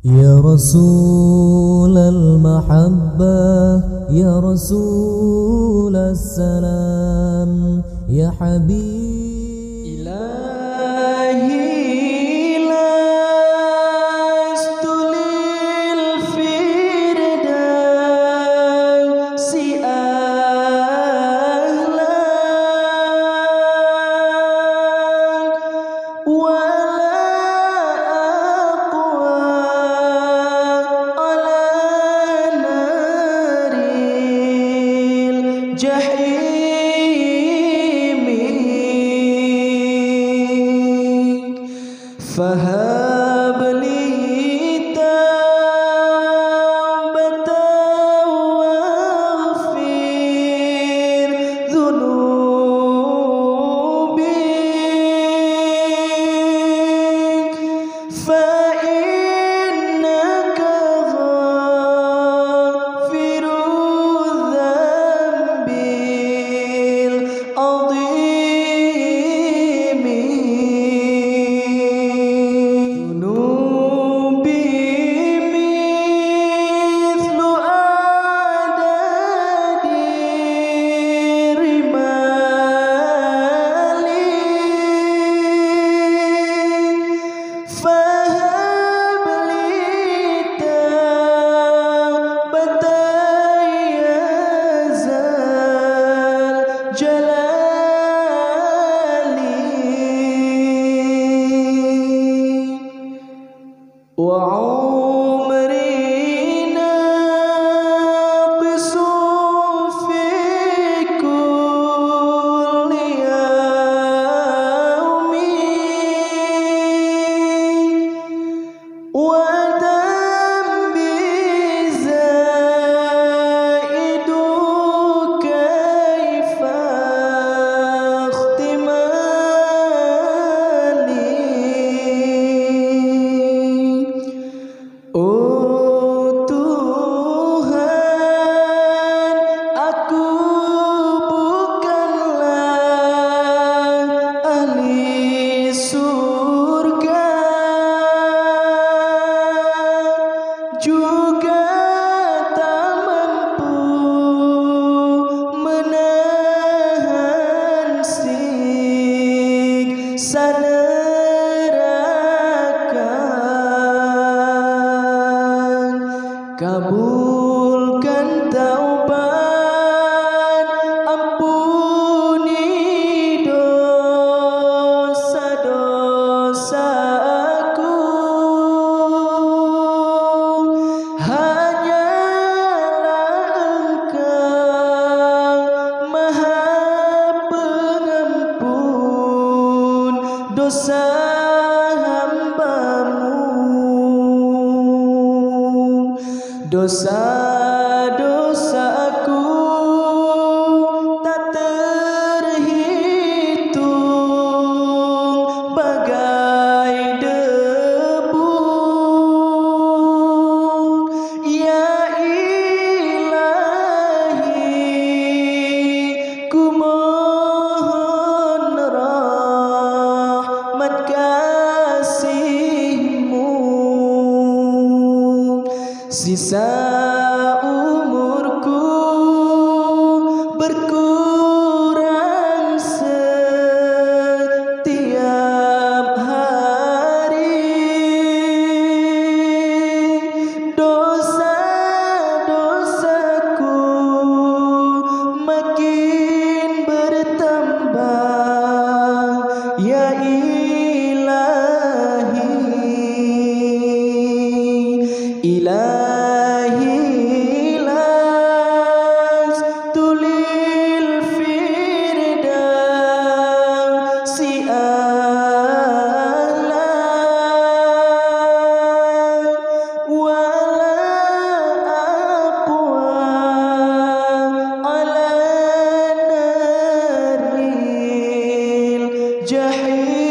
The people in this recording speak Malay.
يا رسول المحبة يا رسول السلام يا حبيب فهب لي توبة واغفر ذنوبي فإنك غافر الذنب العظيم وعمري ناقص في كل يوم وذنبي زائد كيف Oh Tuhan, aku bukanlah ahli surga, juga tak mampu menahan siksa neraka. Kabulkan taubat, ampuni dosa-dosaku. Hanyalah Engkau Maha Pengampun dosa hamba-Mu. Dosa-dosaku tak terhitung bagai debu. Ya Ilahi, ku mohon rahmat kasih-Mu. Sisa umurku berkurang setiap hari. Dosa-dosaku makin bertambah. Ya Ilahi, tulil firdausi a'la wala aqwa ala naril jahim.